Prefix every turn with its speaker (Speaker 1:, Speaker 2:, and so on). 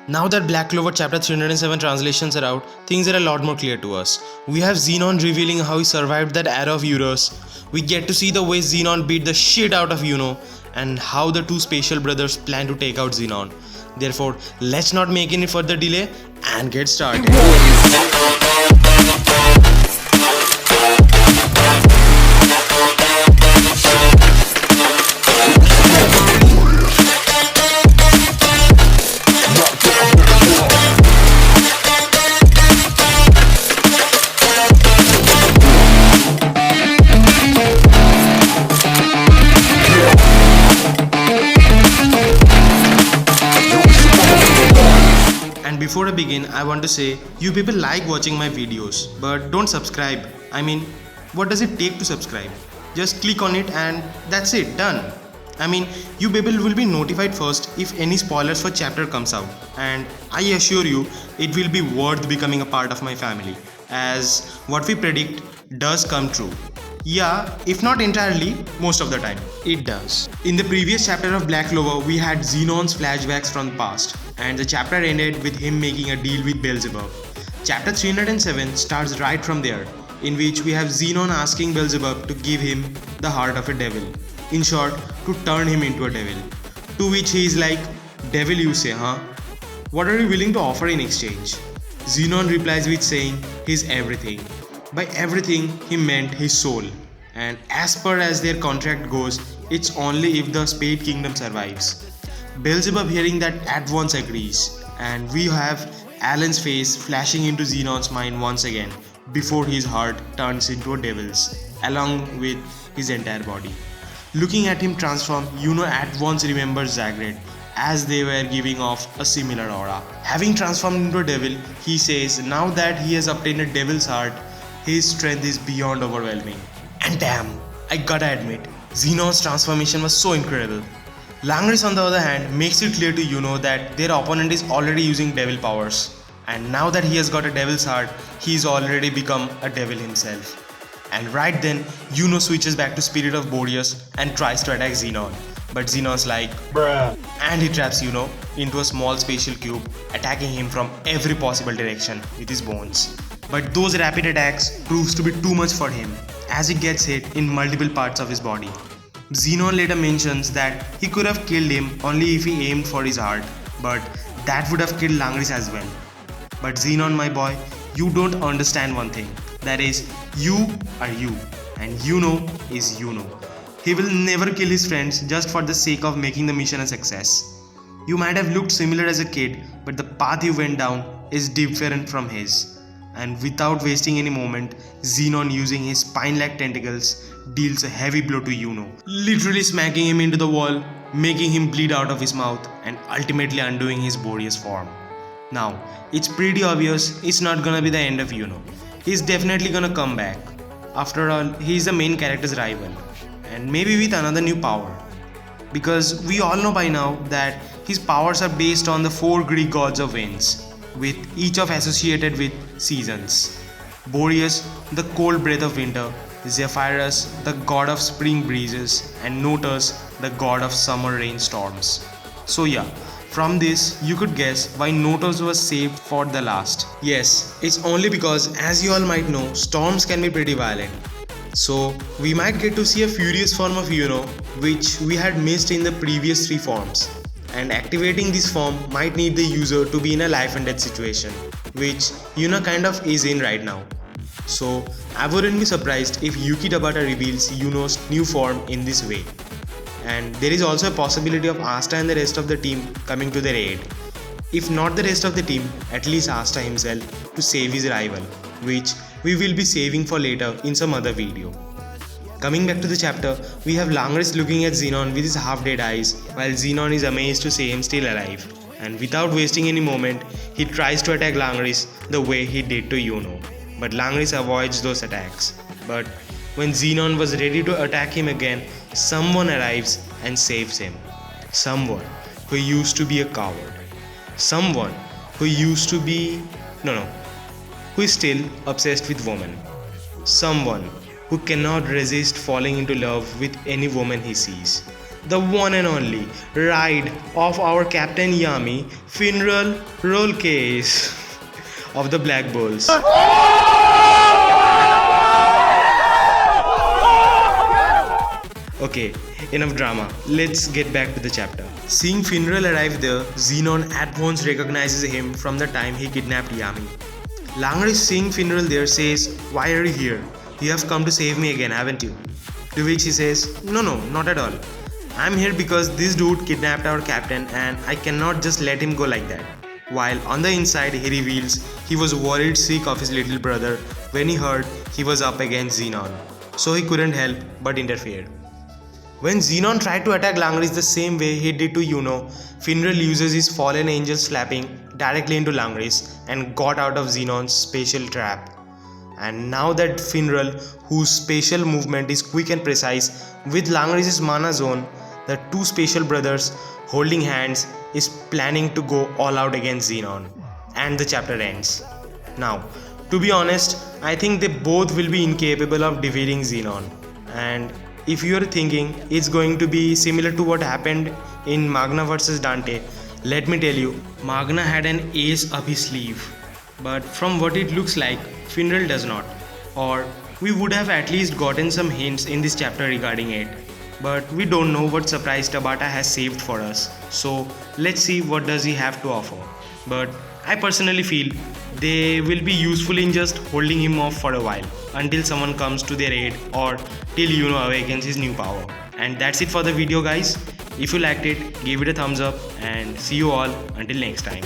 Speaker 1: Now that Black Clover chapter 307 translations are out, things are a lot more clear to us. We have Xenon revealing how he survived that era of Euros. We get to see the way Xenon beat the shit out of Yuno and how the two spatial brothers plan to take out Xenon. Therefore, let's not make any further delay and get started. And before I begin, I want to say, you people like watching my videos, but don't subscribe. I mean, what does it take to subscribe? Just click on it and that's it, done. I mean, you people will be notified first if any spoilers for chapter comes out, and I assure you, it will be worth becoming a part of my family, as what we predict does come true. Yeah, if not entirely, most of the time, it does. In the previous chapter of Black Clover, we had Xenon's flashbacks from the past, and the chapter ended with him making a deal with Beelzebub. Chapter 307 starts right from there, in which we have Xenon asking Beelzebub to give him the heart of a devil. In short, to turn him into a devil. To which he is like, "Devil you say, huh? What are you willing to offer in exchange?" Xenon replies with saying his everything. By everything, he meant his soul. And as per as their contract goes, it's only if the Spade Kingdom survives. Beelzebub hearing that at once agrees, and we have Alan's face flashing into Xenon's mind once again before his heart turns into a devil's, along with his entire body. Looking at him transform, Yuno at once remembers Zagreed, as they were giving off a similar aura. Having transformed into a devil, he says now that he has obtained a devil's heart, his strength is beyond overwhelming. And damn, I gotta admit, Xenon's transformation was so incredible. Langris on the other hand makes it clear to Yuno that their opponent is already using devil powers, and now that he has got a devil's heart, he's already become a devil himself. And right then, Yuno switches back to Spirit of Boreas and tries to attack Xenon. But Xenon's like, bruh, and he traps Yuno into a small spatial cube, attacking him from every possible direction with his bones. But those rapid attacks proves to be too much for him, as he gets hit in multiple parts of his body. Xenon later mentions that he could have killed him only if he aimed for his heart, but that would have killed Langris as well. But Xenon, my boy, you don't understand one thing. That is, you are you, and Yuno is Yuno. He will never kill his friends just for the sake of making the mission a success. You might have looked similar as a kid, but the path you went down is different from his. And without wasting any moment, Xenon using his spine-like tentacles deals a heavy blow to Yuno, literally smacking him into the wall, making him bleed out of his mouth and ultimately undoing his Boreas form. Now, it's pretty obvious it's not gonna be the end of Yuno. He's definitely gonna come back. After all, he's the main character's rival, and maybe with another new power. Because we all know by now that his powers are based on the 4 Greek gods of winds, with each of associated with seasons. Boreas, the cold breath of winter, Zephyrus, the god of spring breezes, and Notus, the god of summer rainstorms. So yeah, from this, you could guess why Notus was saved for the last. Yes, it's only because, as you all might know, storms can be pretty violent. So, we might get to see a furious form of Yuno, which we had missed in the previous 3 forms. And activating this form might need the user to be in a life and death situation, which Yuno kind of is in right now. So, I wouldn't be surprised if Yuki Tabata reveals Yuno's new form in this way. And there is also a possibility of Asta and the rest of the team coming to their aid. If not the rest of the team, at least Asta himself to save his rival, which we will be saving for later in some other video. Coming back to the chapter, we have Langris looking at Xenon with his half-dead eyes, while Xenon is amazed to see him still alive. And without wasting any moment, he tries to attack Langris the way he did to Yuno. But Langris avoids those attacks. But when Xenon was ready to attack him again, someone arrives and saves him. Someone who used to be a coward. Someone who used to be... who is still obsessed with women. Someone who cannot resist falling into love with any woman he sees. the one and only ride of our Captain Yami funeral roll case of the Black Bulls. Okay, enough drama. Let's get back to the chapter. Seeing Funeral arrive there, Xenon at once recognizes him from the time he kidnapped Yami. Langris, seeing Funeral there, says, "Why are you here? You have come to save me again, haven't you?" To which he says, "No, not at all. I'm here because this dude kidnapped our captain and I cannot just let him go like that." While on the inside, he reveals he was worried sick of his little brother when he heard he was up against Xenon. So he couldn't help but interfere. When Xenon tried to attack Langris the same way he did to Yuno, Funeral uses his fallen angel slapping directly into Langris and got out of Xenon's spatial trap. And now that Funeral, whose spatial movement is quick and precise, with Langris' mana zone, the two spatial brothers holding hands is planning to go all out against Xenon. And the chapter ends. Now, to be honest, I think they both will be incapable of defeating Xenon. And if you are thinking it's going to be similar to what happened in Magna vs Dante, let me tell you, Magna had an ace up his sleeve. But from what it looks like, Funeral does not. Or we would have at least gotten some hints in this chapter regarding it. But we don't know what surprise Tabata has saved for us. So let's see what does he have to offer. But I personally feel they will be useful in just holding him off for a while until someone comes to their aid or till Yuno awakens his new power. And that's it for the video, guys. If you liked it, give it a thumbs up and see you all until next time.